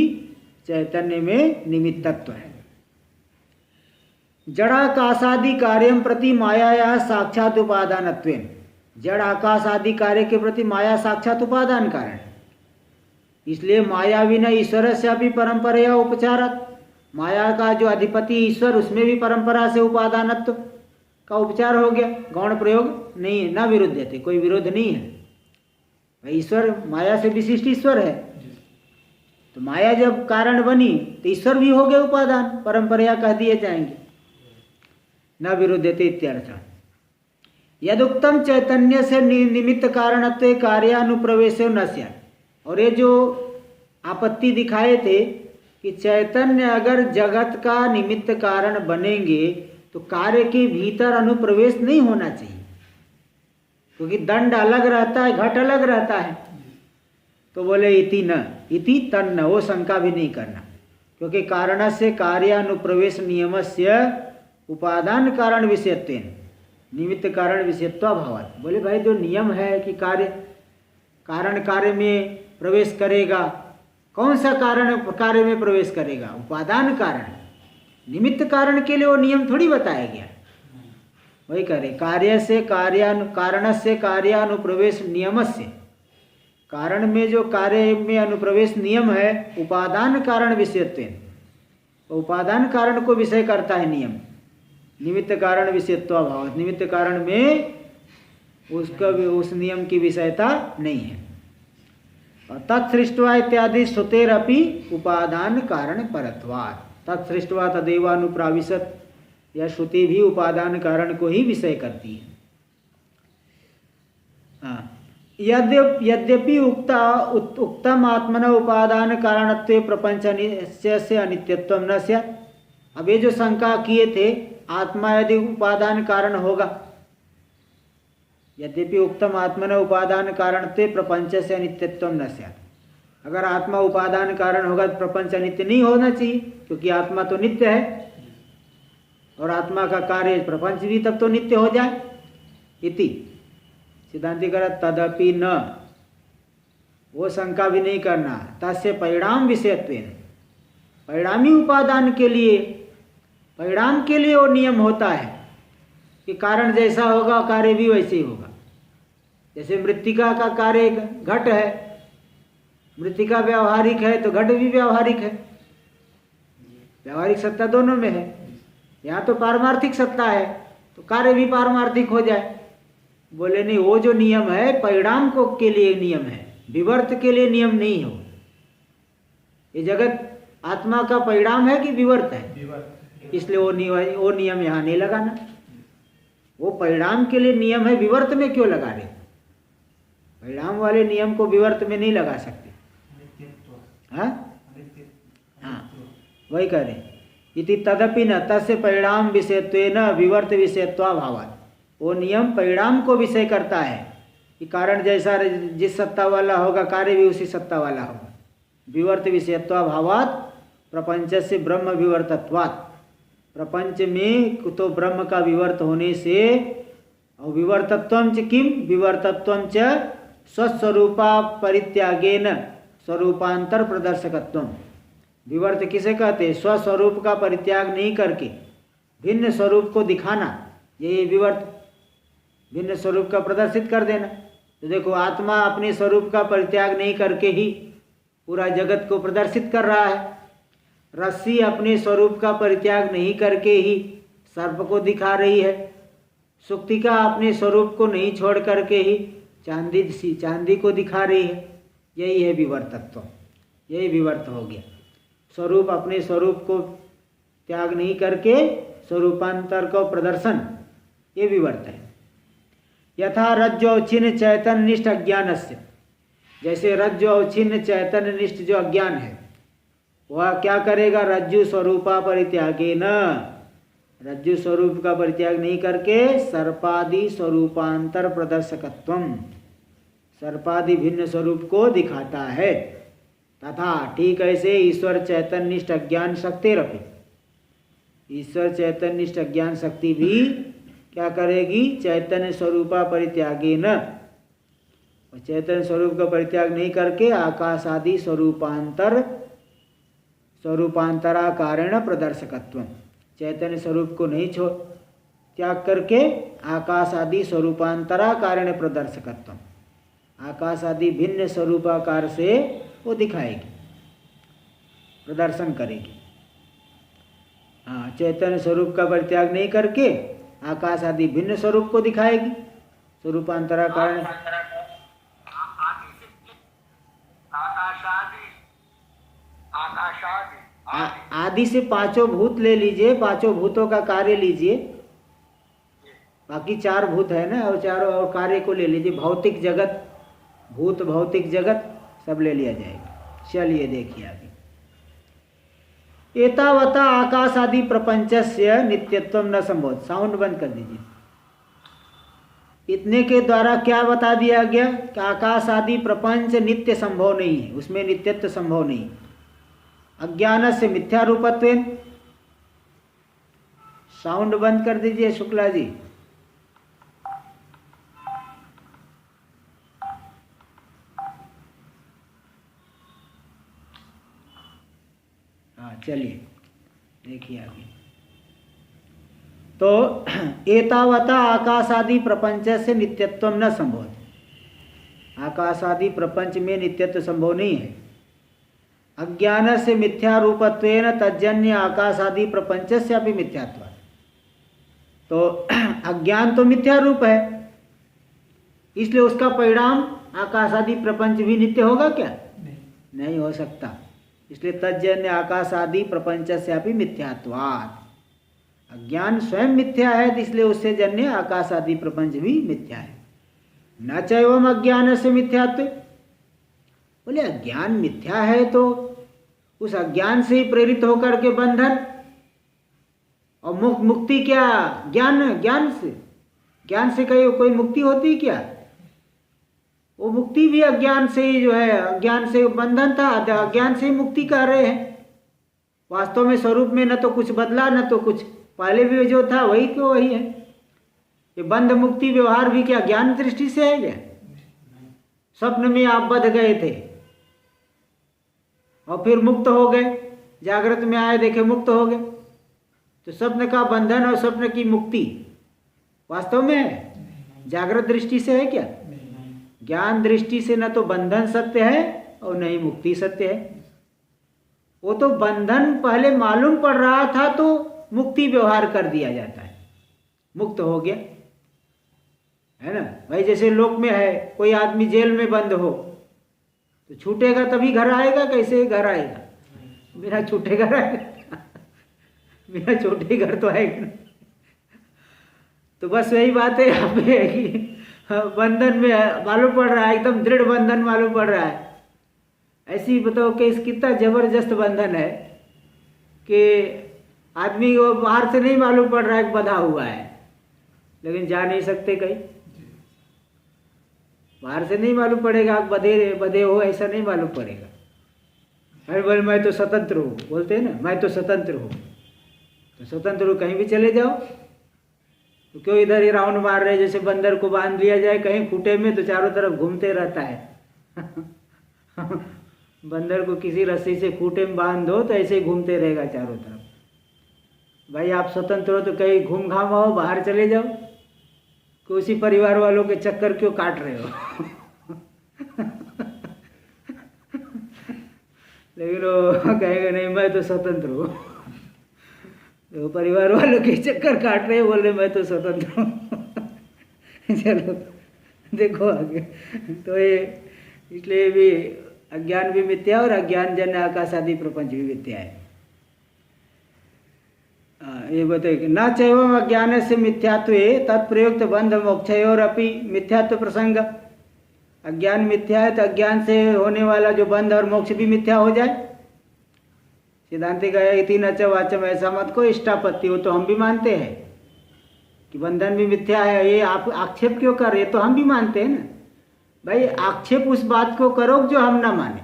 [SPEAKER 1] चैतन्य में निमित्तत्व है। जड़ाकाशादि कार्यम प्रति माया साक्षात उपादानत्वेन, जड़ आकाश आदि कार्य के प्रति माया साक्षात उपादान कारण, इसलिए माया विना ईश्वर से भी परंपरा उपचारत, माया का जो अधिपति ईश्वर, उसमें भी परंपरा से उपादानत्व का उपचार हो गया। गौण प्रयोग नहीं है, ना विरुद्ध थे, कोई विरोध नहीं है। भाई ईश्वर माया से विशिष्ट ईश्वर है, तो माया जब कारण बनी तो ईश्वर भी हो गए उपादान, परंपरा कह दिए जाएंगे, न विरुद्धते इत्यर्थ। यदुक्तम चैतन्य से निमित्त कारणत्व कार्यानुप्रवेशो न स्यात्, और ये जो आपत्ति दिखाए थे कि चैतन्य अगर जगत का निमित्त कारण बनेंगे तो कार्य के भीतर अनुप्रवेश नहीं होना चाहिए, क्योंकि दंड अलग रहता है, घट अलग रहता है। तो बोले इति न, इति तन्न, वो शंका भी नहीं करना, क्योंकि कारण से कार्यानुप्रवेश नियमस्य उपादान कारण विषयत्वेन निमित्त कारण विषयत्वाभावात्। बोले भाई जो नियम है कि कारण कार्य में प्रवेश करेगा, कौन सा कारण कार्य में प्रवेश करेगा? उपादान कारण। निमित्त कारण के लिए वो नियम थोड़ी बताया गया। वही कह रहे, कारण से कार्यानुप्रवेश नियमस्य, कारण में जो कार्य में अनुप्रवेश नियम है, उपादान कारण विषयत्वेन, उपादान कारण को विषय करता है नियम। निमित्त कारण विषयत्वाभाव, निमित्त कारण में उसका उस नियम की विषयता नहीं है। और तत्सृष्टवा इत्यादि श्रुतेरपि उपादान कारण परत्वात्, तत्सृष्टवा तदेवानुप्राविशत्, यह श्रुति भी उपादान कारण को ही विषय करती है। हाँ, यद्यपि उक्तम आत्मन उपादान कारणत्वे प्रपंच से अनित्यत्व न स्यात्। अब ये जो शंका किए थे, आत्मा यदि उपादान कारण होगा, यद्यपि उक्तम आत्मन उपादान कारणत्वे प्रपंच से अनित्यत्व न स्यात्, अगर आत्मा उपादान कारण होगा तो प्रपंच अनित्य नहीं होना चाहिए, क्योंकि आत्मा तो नित्य है और आत्मा का कार्य प्रपंच भी तब तो नित्य हो जाए। इति सिद्धांति कर तदपि न, वो शंका भी नहीं करना। तस्य परिणाम विषयत्वेन, परिणामी उपादान के लिए, परिणाम के लिए वो नियम होता है कि कारण जैसा होगा कार्य भी वैसे ही होगा। जैसे मृत्तिका का कार्य घट है, मृत्तिका व्यावहारिक है तो घट भी व्यावहारिक है, व्यावहारिक सत्ता दोनों में है। यहाँ तो पारमार्थिक सत्ता है तो कार्य भी पारमार्थिक हो जाए। बोले नहीं, वो जो नियम है परिणाम को के लिए नियम है, विवर्त के लिए नियम नहीं हो। ये जगत आत्मा का परिणाम है कि विवर्त है, इसलिए वो नियम यहाँ नहीं लगाना। वो परिणाम के लिए नियम है, विवर्त में क्यों लगा रहे? परिणाम वाले नियम को विवर्त में नहीं लगा सकते। हाँ, वही कह रहे। इति तदपि न तस्य परिणाम विषयत्वेन विवर्त विषयत्वाभावात्, वो नियम परिणाम को विषय करता है कि कारण जैसा जिस सत्ता वाला होगा कार्य भी उसी सत्ता वाला होगा। विवर्त विषयत्वाभावात् प्रपंच से ब्रह्म विवर्तत्वात्, प्रपंच में तो ब्रह्म का विवर्त होने से, और विवर्तत्वं च किम, विवर्तत्वं च स्वस्वरूपा परित्यागेन स्वरूपांतर प्रदर्शकत्वम। विवर्त किसे कहते हैं? स्वस्वरूप का परित्याग नहीं करके भिन्न स्वरूप को दिखाना, यही विवर्त। भिन्न स्वरूप का प्रदर्शित कर देना। तो देखो, आत्मा अपने स्वरूप का परित्याग नहीं करके ही पूरा जगत को प्रदर्शित कर रहा है। रस्सी अपने स्वरूप का परित्याग नहीं करके ही सर्प को दिखा रही है। सुक्तिका अपने स्वरूप को नहीं छोड़ करके ही चांदी को दिखा रही है। यही है विवर्तत्व, यही विवर्त हो गया। स्वरूप अपने स्वरूप को त्याग नहीं करके स्वरूपांतर को प्रदर्शन, ये विवर्त है। यथा रज्जु अवच्छिन्न चैतन्य निष्ठ अज्ञानस्य, जैसे रज्जु अवच्छिन्न चैतन्य निष्ठ जो अज्ञान है वह क्या करेगा? रज्जु स्वरूपा परित्यागेन, रज्जु स्वरूप का परित्याग नहीं करके सर्पादि स्वरूपांतर प्रदर्शकत्वम, सर्पादि भिन्न स्वरूप को दिखाता है। तथा ठीक ऐसे ईश्वर चैतन्यनिष्ठ अज्ञान शक्ति रखे, ईश्वर चैतन्यनिष्ठ अज्ञान शक्ति भी क्या करेगी? चैतन्य स्वरूपा परित्यागेन, और चैतन्य स्वरूप का परित्याग नहीं करके आकाश आदि स्वरूपांतरा कारण प्रदर्शकत्व, चैतन्य स्वरूप को नहीं छोड़ त्याग करके आकाश आदि स्वरूपांतरा कारण प्रदर्शकत्व, आकाश आदि भिन्न स्वरूपाकार से वो दिखाएगी, प्रदर्शन करेगी। हाँ, चैतन्य स्वरूप का परित्याग नहीं करके आकाश आदि भिन्न स्वरूप को दिखाएगी, स्वरूपांतरा कारण। आदि से पांचों भूत ले लीजिए, पांचों भूतों का कार्य लीजिए, बाकी चार भूत है ना, और चारों और कार्य को ले लीजिए। भौतिक जगत, भूत भौतिक जगत सब ले लिया जाएगा। चलिए देखिए आगे। एतावता आकाश आदि प्रपंचस्य नित्यत्वम न संभव। साउंड बंद कर दीजिए। इतने के द्वारा क्या बता दिया गया कि आकाश आदि प्रपंच नित्य संभव नहीं है, उसमें नित्यत्व संभव नहीं। अज्ञान से मिथ्या रूपत्वेन। साउंड बंद कर दीजिए शुक्ला जी। हाँ चलिए देखिए आगे। तो एतावता आकाश आदि प्रपंच से नित्यत्व न संभव। आकाश आदि प्रपंच में नित्यत्व संभव नहीं है। अज्ञान से मिथ्या रूपत्वेन तज्जन्य आकाश आदि प्रपंच से अभी मिथ्यात्व। तो अज्ञान तो मिथ्या रूप है, इसलिए उसका परिणाम आकाश आदि प्रपंच भी नित्य होगा क्या? नहीं हो सकता। इसलिए तज्जन्य आकाश आदि प्रपंच से अभी मिथ्यात्वात्। अज्ञान स्वयं मिथ्या है, तो इसलिए उससे जन्य आकाश आदि प्रपंच भी मिथ्या है। न चैवम अज्ञान से मिथ्यात्व। बोले अज्ञान मिथ्या है तो उस अज्ञान से ही प्रेरित होकर के बंधन और मुक्ति क्या? ज्ञान से कोई मुक्ति होती क्या? वो मुक्ति भी अज्ञान से ही जो है, अज्ञान से बंधन था, अज्ञान से ही मुक्ति कह रहे हैं। वास्तव में स्वरूप में न तो कुछ बदला न तो कुछ, पहले भी जो था वही तो वही है। ये बंध मुक्ति व्यवहार भी क्या ज्ञान दृष्टि से है क्या? स्वप्न में आप बंध गए थे और फिर मुक्त हो गए, जागृत में आए देखे मुक्त हो गए, तो स्वप्न का बंधन और स्वप्न की मुक्ति वास्तव में है? जागृत दृष्टि से है क्या? ज्ञान दृष्टि से न तो बंधन सत्य है और न ही मुक्ति सत्य है। वो तो बंधन पहले मालूम पड़ रहा था तो मुक्ति व्यवहार कर दिया जाता है, मुक्त हो गया, है ना। भाई जैसे लोक में है, कोई आदमी जेल में बंद हो तो छूटेगा तभी घर आएगा, कैसे घर आएगा? बिना छूटे घर आएगा? बिना छूटे घर तो आएगा ना। तो बस वही बात है यहाँ पे कि बंधन में मालूम पड़ रहा है, एकदम दृढ़ बंधन मालूम पड़ रहा है। ऐसी बताओ कि कितना जबरदस्त बंधन है कि आदमी को बाहर से नहीं मालूम पड़ रहा है कि बंधा हुआ है, लेकिन जा नहीं सकते कहीं। बाहर से नहीं मालूम पड़ेगा आप बधे हो, ऐसा नहीं मालूम पड़ेगा। अरे बोले मैं तो स्वतंत्र हूँ, बोलते हैं ना, मैं तो स्वतंत्र हूँ। तो स्वतंत्र हो, कहीं भी चले जाओ, तो क्यों इधर ही राउंड मार रहे, जैसे बंदर को बांध लिया जाए कहीं खूंटे में तो चारों तरफ घूमते रहता है। बंदर को किसी रस्सी से खूंटे में बांध दो तो ऐसे ही घूमते रहेगा चारों तरफ। भाई आप स्वतंत्र हो तो कहीं घूम घाम आओ, बाहर चले जाओ, कि उसी परिवार वालों के चक्कर क्यों काट रहे हो। लेकिन वो कहेगा नहीं मैं तो स्वतंत्र हूँ। तो परिवार वालों के चक्कर काट रहे, बोल रहे मैं तो स्वतंत्र हूँ। चलो देखो आगे। तो ये इसलिए भी अज्ञान भी मिथ्या और अज्ञान जन्य आकाश आदि प्रपंच भी मिथ्या है। ये बताइए न चैवम अज्ञान से मिथ्यात्व तत्प्रयुक्त बंध मोक्षयोरपि मिथ्यात्व प्रसंग। अज्ञान मिथ्या है तो अज्ञान से होने वाला जो बंध और मोक्ष भी मिथ्या हो जाए। सिद्धांति गया इति न च वाचम, ऐसा मत को इष्टापत्ति हो तो हम भी मानते हैं कि बंधन भी मिथ्या है। ये आप आक्षेप क्यों कर रहे, तो हम भी मानते हैं ना भाई। आक्षेप उस बात को करो जो हम ना माने।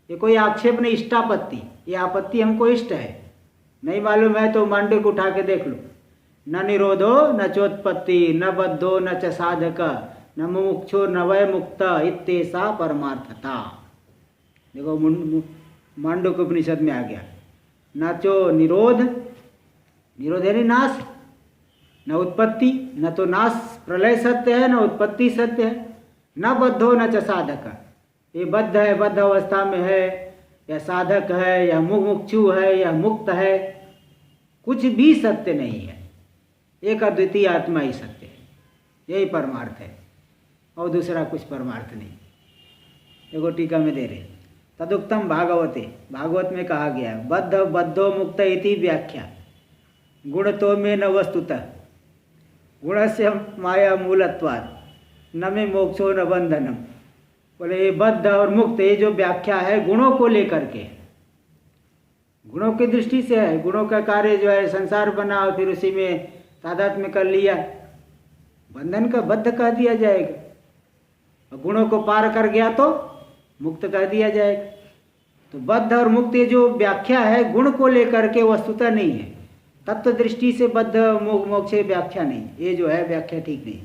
[SPEAKER 1] ये कोई आक्षेप नहीं, इष्टापत्ति। ये आपत्ति हमको इष्ट है, नहीं मालूम है तो मांडू को उठा के देख लो। न निरोधो न चोत्पत्ति न बद्धो न च साधक न मुमुक्षुर न वय मुक्त इत्येषा परमार्थता। देखो मांडू के उपनिषद में आ गया। न चो निरोध, निरोध है नाश, न उत्पत्ति, न तो नाश प्रलय सत्य है न उत्पत्ति सत्य है। न बद्धो न च साधक, ये बद्ध है, बद्ध अवस्था में है, या साधक है, या मुमुक्षु है, या मुक्त है, कुछ भी सत्य नहीं है। एक अद्वितीय आत्मा ही सत्य है, यही परमार्थ है और दूसरा कुछ परमार्थ नहीं। देखो टीका में दे रहे तदुक्तम भागवते, भागवत में कहा गया है बद्ध बद्धो मुक्त इति व्याख्या गुण तो में न वस्तुतः गुण से माया मूलत्वात् न में मोक्षो न बंधनम। बोले ये बद्ध और मुक्त ये जो व्याख्या है गुणों को लेकर के, गुणों की दृष्टि से है। गुणों का कार्य जो है संसार बना और फिर उसी में तादात्म्य कर लिया, बंधन का बद्ध कह दिया जाएगा। और गुणों को पार कर गया तो मुक्त कह दिया जाएगा। तो बद्ध और मुक्त ये जो व्याख्या है गुण को लेकर के वस्तुतः नहीं है। तत्व दृष्टि से बद्ध मोक्ष व्याख्या नहीं, ये जो है व्याख्या ठीक नहीं।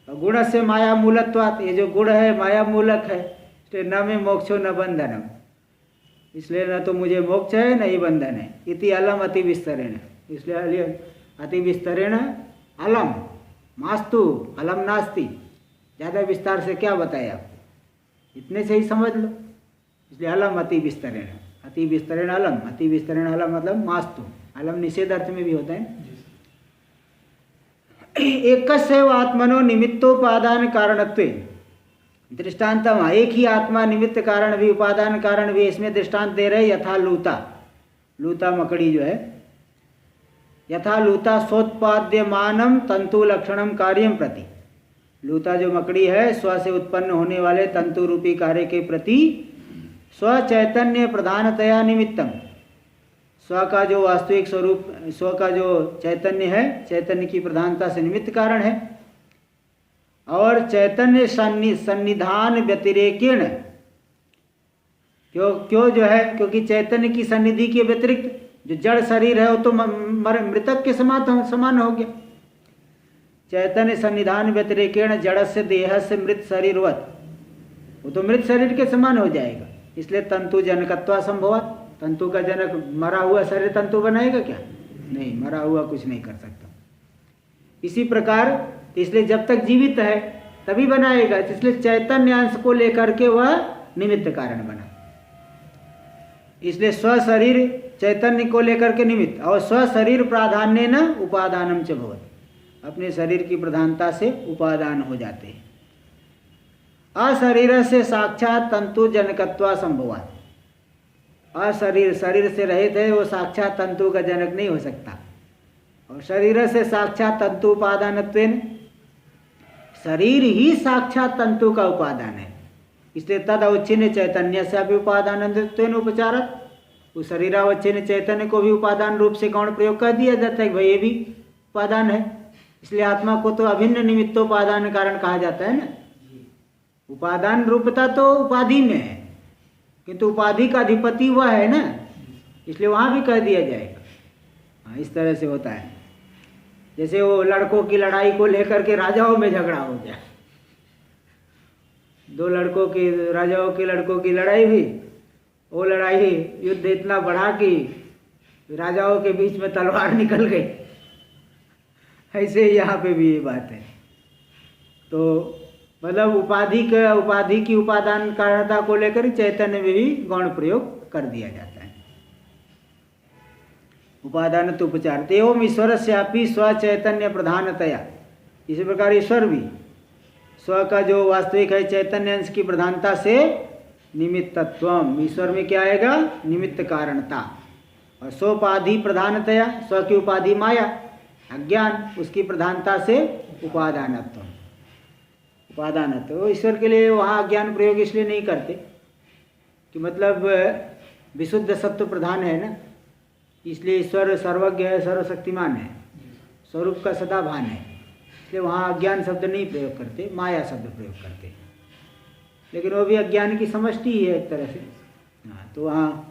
[SPEAKER 1] और गुण से माया मूलत्वात्, ये जो गुण है माया मूलक है, इसलिए न में मोक्षो न बंधनम, इसलिए न तो मुझे मोक्ष है न ही बंधन है। इति अलम अति विस्तरेण, इसलिए अति विस्तरेण अलम मास्तु अलम नास्ति। ज़्यादा विस्तार से क्या बताया आपको, इतने से ही समझ लो। इसलिए अलम अति विस्तरेण, अति विस्तरेण अलम, अति विस्तरेण अलम मतलब मास्तु। अलम निषेध अर्थ में भी होता है। एकस्यैव आत्मनो निमित्तोपादान कारणत्वे दृष्टांतम, एक ही आत्मा निमित्त कारण भी उपादान कारण भी, इसमें दृष्टांत दे रहे यथा लूता, लूता मकड़ी जो है, यथा लूता सोत्पाद्यमानम तंतु लक्षणम कार्यम प्रति। लूता जो मकड़ी है स्व से उत्पन्न होने वाले तंतु रूपी कार्य के प्रति स्व चैतन्य प्रधानतया निमित्तम, स्व का जो वास्तविक स्वरूप, स्व का जो चैतन्य है, चैतन्य की प्रधानता से निमित्त कारण है। और चैतन्य सन्निधान व्यतिरेकेण, क्यों जो है, क्योंकि चैतन्य की सन्निधि के व्यतिरिक्त जो जड़ शरीर है वो तो मृतक के समान हो गया। चैतन्य सन्निधान व्यतिरेकेण जड़ से देह से मृत शरीरवत, वो तो मृत शरीर के समान हो जाएगा। इसलिए तंतु जनकत्वा संभवत, तंतु का जनक मरा हुआ शरीर तंतु बनाएगा क्या? नहीं, मरा हुआ कुछ नहीं कर सकता। इसी प्रकार इसलिए जब तक जीवित है तभी बनाएगा, इसलिए चैतन्य अंश को लेकर के वह निमित्त कारण बना। इसलिए स्व शरीर चैतन्य को लेकर के निमित्त, और स्व शरीर प्राधान्य न उपादानम च भवति, अपने शरीर की प्रधानता से उपादान हो जाते हैं। अशरीर से साक्षात तंतु जनकत्वा संभवात, अशरीर शरीर से रहित है वो साक्षात तंतु का जनक नहीं हो सकता। और शरीर से साक्षात तंतु उपादानत्वेन, शरीर ही साक्षात तंतु का उपादान है। इसलिए तद अवच्छिन्न चैतन्य से अभी उपादान उपचारक, उस शरीरावच्छिन्न चैतन्य को भी उपादान रूप से गौण प्रयोग कर दिया जाता है कि भाई ये भी उपादान है। इसलिए आत्मा को तो अभिन्न निमित्तोपादान कारण कहा जाता है ना। उपादान रूपता तो उपाधि में है, किंतु उपाधि का अधिपति वह है ना, इसलिए वहाँ भी कह दिया जाएगा। हाँ, इस तरह से होता है। जैसे वो लड़कों की लड़ाई को लेकर के राजाओं में झगड़ा हो जाए, दो लड़कों की, राजाओं के लड़कों की लड़ाई हुई, वो लड़ाई युद्ध इतना बढ़ा कि राजाओं के बीच में तलवार निकल गई। ऐसे यहाँ पे भी ये बात है। तो मतलब उपाधि की उपादान कारणता को लेकर चैतन्य में भी गौण प्रयोग कर दिया जाता है। उपादान तो उपचार एवं ईश्वर से अपनी स्व चैतन्य प्रधानतया, इसी प्रकार ईश्वर भी स्व का जो वास्तविक है चैतन्य अंश की प्रधानता से निमित्तत्वम, ईश्वर में क्या आएगा? निमित्त कारणता। और सोपाधि प्रधानतया, स्व की उपाधि माया अज्ञान, उसकी प्रधानता से उपादानत्व। उपादानत्व ईश्वर के लिए वहाँ अज्ञान प्रयोग इसलिए नहीं करते कि मतलब विशुद्ध सत्व प्रधान है ना, इसलिए ईश्वर सर्वज्ञ है, सर्वशक्तिमान है, स्वरूप का सदा भान है, इसलिए वहाँ अज्ञान शब्द नहीं प्रयोग करते, माया शब्द प्रयोग करते। लेकिन वो भी अज्ञान की समष्टि ही है एक तरह से। हाँ, तो वहाँ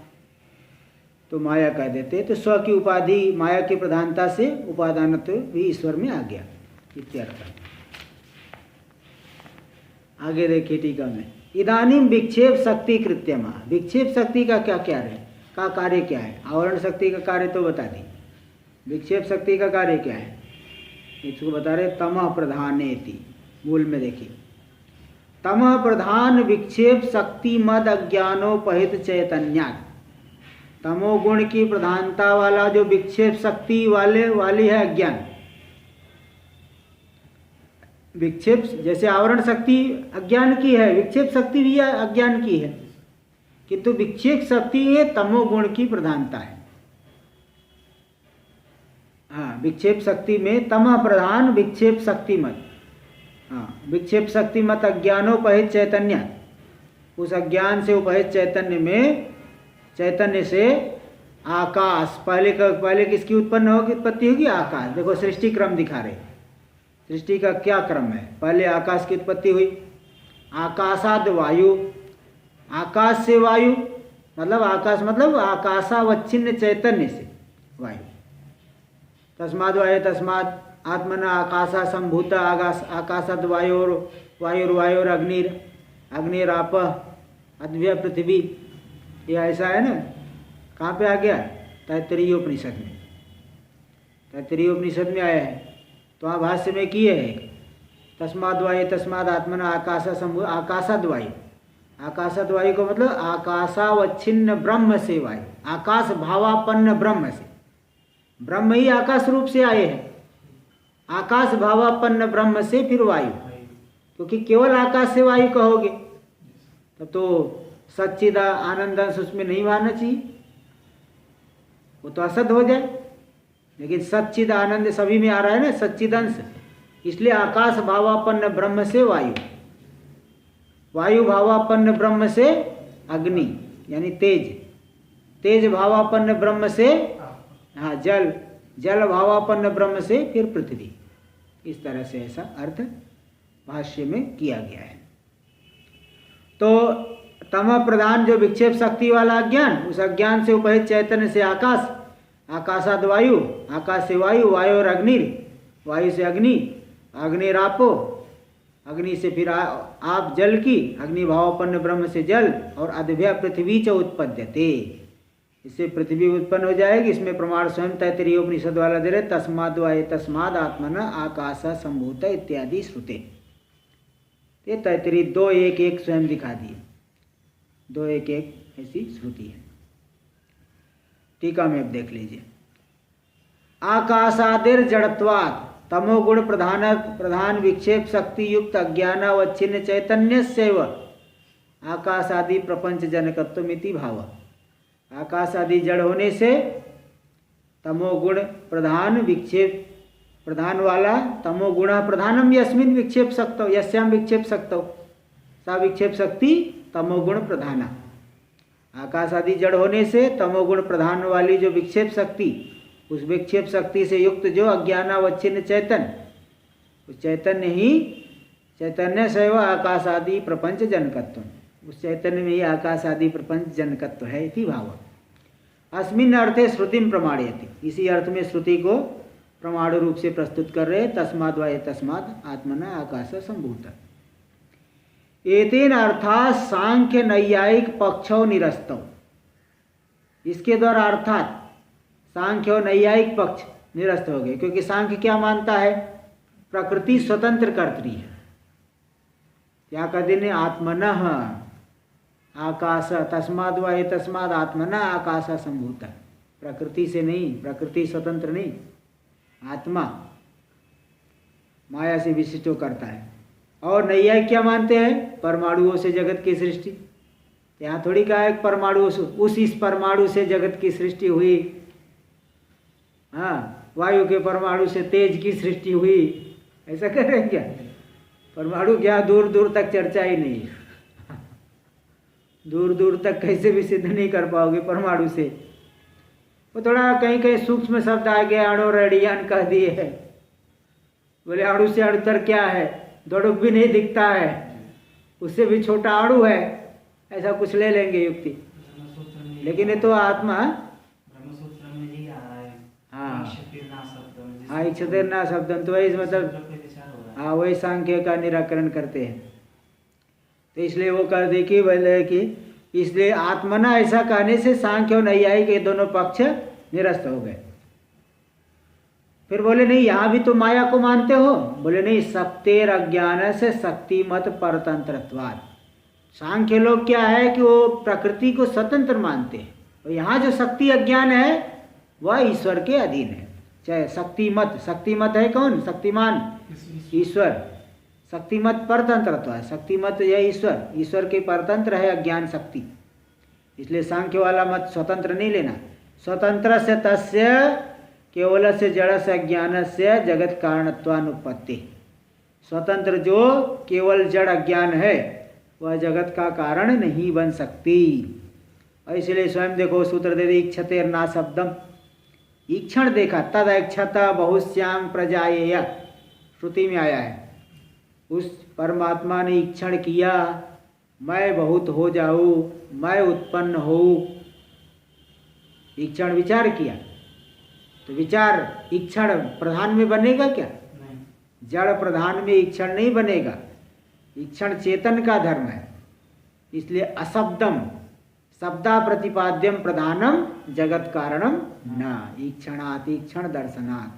[SPEAKER 1] तो माया कह देते। तो स्व की उपाधि माया की प्रधानता से उपादानत्व भी ईश्वर में आ गया इत्यर्थ। आगे देखिए टीका में, इदानीम विक्षेप शक्ति कृत्यमा, विक्षेप शक्ति का क्या क्या है, का कार्य क्या है? आवरण शक्ति का कार्य तो बता दी, विक्षेप शक्ति का कार्य क्या है इसको बता रहे। तमः प्रधानेति, मूल में देखिए, तमः प्रधान विक्षेप शक्ति मद अज्ञानोपहित चैतन्यात्, तमोगुण की प्रधानता वाला जो विक्षेप शक्ति वाली है अज्ञान। विक्षेप जैसे आवरण शक्ति अज्ञान की है, विक्षेप शक्ति भी अज्ञान की है, किंतु विक्षेप शक्ति ये तमोगुण की प्रधानता है। हाँ, विक्षेप शक्ति में तमः प्रधान विक्षेप शक्ति मत, हाँ, विक्षेप शक्ति मत अज्ञानोपहित चैतन्य, उस अज्ञान से उपहित चैतन्य में, चैतन्य से आकाश, पहले किसकी उत्पत्ति होगी? आकाश। देखो सृष्टि क्रम दिखा रहे, सृष्टि का क्या क्रम है? पहले आकाश की उत्पत्ति हुई, आकाशाद वायु, आकाश से वायु, मतलब आकाश मतलब आकाशावच्छिन्न चैतन्य से वायु। तस्माद वायु तस्माद आत्मना आकाशा संभूत, आकाशाद वायुर अग्निराप अद्भ्य पृथ्वी, ये ऐसा है ना। कहाँ पे आ गया? तैत्तरीय उपनिषद में, तैत्तरीय उपनिषद में आया है। तो वहाँ भाष्य में किए है, तस्माद वायु तस्माद आत्मना आकाशा संभूत, आकाशाद वायु, आकाशाद वायु को मतलब आकाशावच्छिन्न ब्रह्म से वायु, आकाश भावापन्न ब्रह्म से, ब्रह्म ही आकाश रूप से आए हैं, आकाश भावापन्न ब्रह्म से फिर वायु, क्योंकि केवल आकाश से वायु कहोगे तब तो सच्चिद आनंद अंश उसमें नहीं मानना चाहिए, वो तो असद हो जाए। लेकिन सच्चिद आनंद सभी में आ रहा है ना, सच्चिद अंश, इसलिए आकाश भावापन्न ब्रह्म से वायु, वायु भावापन्न ब्रह्म से अग्नि यानी तेज, तेज भावापन्न ब्रह्म से हाँ जल, जल भावापन्न ब्रह्म से फिर पृथ्वी। इस तरह से ऐसा अर्थ भाष्य में किया गया है। तो तमः प्रधान जो विक्षेप शक्ति वाला अज्ञान, उस अज्ञान से उपहित चैतन्य से आकाश, आकाशाद वायु, आकाश से वायु, वायु और अग्नि, वायु से अग्नि, अग्निरापो, अग्नि से फिर आप जल की, अग्नि भावापन्न ब्रह्म से जल, और अद्भ्य पृथ्वी च उत्पद्यते, इससे पृथ्वी उत्पन्न हो जाएगी। इसमें प्रमाण स्वयं तैत्तरीय उपनिषद वाला दे रहे, तस्माद वायु तस्माद आत्मना आकाश संभूत इत्यादि श्रुते। ये तैत्तरीय 2:1:1 स्वयं दिखा दिए, 2:1:1 ऐसी श्रुति है। टीका में अब देख लीजिए, आकाशादिर जड़त्वात् तमोगुण प्रधान विक्षेप शक्ति युक्त अज्ञानावच्छिन्न चैतन्य सेव आकाश आदि प्रपंच जनकत्वमिति भाव। आकाश आदि जड़ होने से तमोगुण प्रधान विक्षेप प्रधान वाला, तमोगुण प्रधानम यस्मिन विक्षेप शक्तौ, यस्याम विक्षेप शक्तौ, सा विक्षेप शक्ति तमोगुण प्रधाना। आकाश आदि जड़ होने से तमोगुण प्रधान वाली जो विक्षेप शक्ति, उस विक्षेप शक्ति से युक्त जो अज्ञानावच्छिन्न चैतन्य, उस चैतन्य ही, चैतन्य सैव आकाश आदि प्रपंच जनकत्व, उस चैतन्य में ही आकाश आदि प्रपंच जनकत्व है इति भाव। अस्मिन् अर्थे श्रुतिम प्रमाणयति, इसी अर्थ में श्रुति को परमाणु रूप से प्रस्तुत कर रहे, तस्माद् वा एतस्माद् आत्मना आकाश संभूत। एतेन अर्थात सांख्य नैयायिक पक्षौ निरस्तौ, इसके द्वारा अर्थात सांख्य और नैयायिक पक्ष निरस्त हो गए, क्योंकि सांख्य क्या मानता है, प्रकृति स्वतंत्र कर्त्री है। क्या कहते हैं, आत्मनः आकाश, तस्माद् वा एतस्माद् आत्मना आकाश संभूत, प्रकृति से नहीं, प्रकृति स्वतंत्र नहीं, आत्मा माया से विशिष्ट करता है। और नैयायिक क्या मानते हैं, परमाणुओं से जगत की सृष्टि। यहाँ थोड़ी कहा है परमाणु इस परमाणु से जगत की सृष्टि हुई, हाँ वायु के परमाणु से तेज की सृष्टि हुई, ऐसा कह रहे हैं क्या? परमाणु क्या दूर दूर तक चर्चा ही नहीं है, दूर दूर तक कैसे भी सिद्ध नहीं कर पाओगे परमाणु से। वो थोड़ा कहीं कहीं सूक्ष्म शब्द आ गए, अणु रेडियन कह दिए है, बोले अणु से अणुतर क्या है, दौड़ुक भी नहीं दिखता है, उससे भी छोटा अणु है, ऐसा कुछ ले लेंगे युक्ति। लेकिन ये तो आत्मा, हाँ इक्षतेर्ना शब्दम, तो वही मतलब हाँ वही सांख्य का निराकरण करते हैं। तो इसलिए वो कर दे कि बोले कि इसलिए आत्मना ऐसा कहने से सांख्य और नैयायिक के दोनों पक्ष निरस्त हो गए। फिर बोले नहीं यहाँ भी तो माया को मानते हो, बोले नहीं, शक्तेर अज्ञान से शक्ति मत परतंत्रत्वाद। सांख्य लोग क्या है कि वो प्रकृति को स्वतंत्र मानते हैं, और यहाँ जो शक्ति अज्ञान है वह ईश्वर के अधीन है। चाहे शक्तिमत है कौन, शक्तिमान ईश्वर, शक्तिमत परतंत्रत्व है, शक्तिमत यह ईश्वर के परतंत्र है अज्ञान शक्ति। इसलिए सांख्य वाला मत स्वतंत्र नहीं लेना। स्वतंत्र से तस्य केवल से जड़ से अज्ञान से जगत कारणत्वानुपत्ति, स्वतंत्र जो केवल जड़ अज्ञान है वह जगत का कारण नहीं बन सकती। और इसलिए स्वयं देखो सूत्र दे दी, इक्षतेर्ना शब्दम, ईक्षण देखा, तद इक्षता बहुश्याम प्रजाएय, श्रुति में आया है, उस परमात्मा ने ईक्षण किया, मैं बहुत हो जाऊं, मैं उत्पन्न हो, ईक्षण विचार किया। तो विचार ईक्षण प्रधान में बनेगा क्या? नहीं। जड़ प्रधान में ईक्षण नहीं बनेगा, ईक्षण चेतन का धर्म है। इसलिए अशब्दम शब्दा प्रतिपाद्यम प्रधानम जगत कारणम न, ईक्षणात् ईक्षण दर्शनात्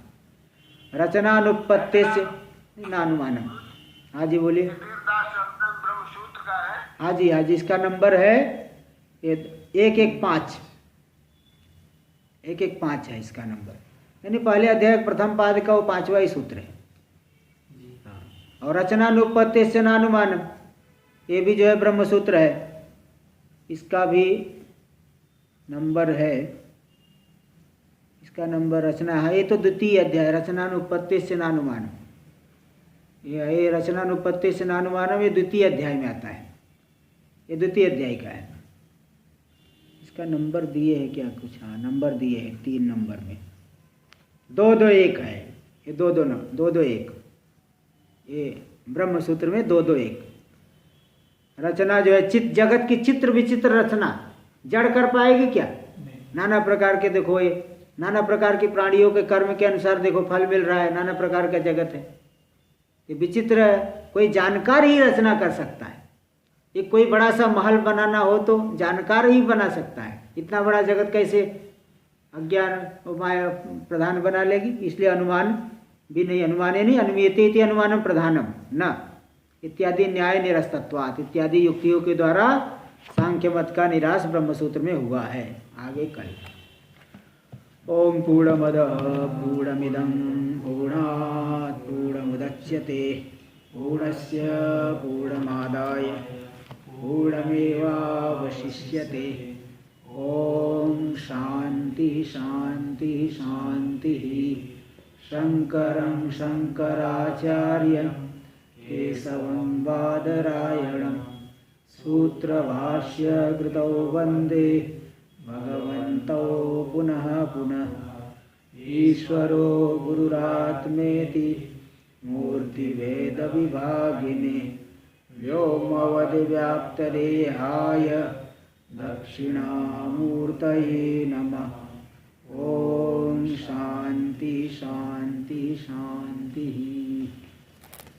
[SPEAKER 1] रचनानुपत्ति से नानुमानम। हाँ जी बोलिए। हाँ जी हाँ जी, इसका नंबर है 115, 115 है इसका नंबर, यानी पहले अध्याय प्रथम पाद का वो 5वां ही सूत्र है। और रचनानुपत्ति से नानुमानम, ये भी जो है ब्रह्म सूत्र है, इसका भी नंबर है, इसका नंबर रचना है, ये तो द्वितीय अध्याय रचनानुपत्ति से नानुमानम, ये रचनानुपत्ति से नानुमानम ये द्वितीय अध्याय में आता है, ये द्वितीय अध्याय का है। इसका नंबर दिए है क्या कुछ? हाँ नंबर दिए है 3 नंबर में 221 है, ये 221, ये ब्रह्म सूत्र में 221। रचना जो है चित्त, जगत की चित्र विचित्र रचना जड़ कर पाएगी क्या? नाना प्रकार के देखो, ये नाना प्रकार के प्राणियों के कर्म के अनुसार देखो फल मिल रहा है, नाना प्रकार का जगत है, ये विचित्र है। कोई जानकार ही रचना कर सकता है, ये कोई बड़ा सा महल बनाना हो तो जानकार ही बना सकता है, इतना बड़ा जगत कैसे अज्ञान माया प्रधान बना लेगी? इसलिए अनुमान भी नहीं, अनुमाने नहीं, अनुमीयते इति अनुमानम प्रधानम न इत्यादि न्याय निरस्तत्वात् इत्यादि युक्तियों के द्वारा सांख्य मत का निराश ब्रह्मसूत्र में हुआ है। आगे कल ओम पूर्णमदः पूर्णमिदं पूर्णात् पूर्णमुदच्यते पूर्णस्य पूर्णमादाय पूर्णमेवावशिष्यते। ओम शांति शांति शांति। शंकरं शंकराचार्यं केशवं बादरायणं सूत्रभाष्य कृतौ वन्दे भगवन्तौ पुनः पुनः। ईश्वरो गुरुरात्मेति मूर्तिभेदविभागिने व्योमवद्व्याप्तदेहाय दक्षिणामूर्तये नमः। ओम शांति शांति शांति।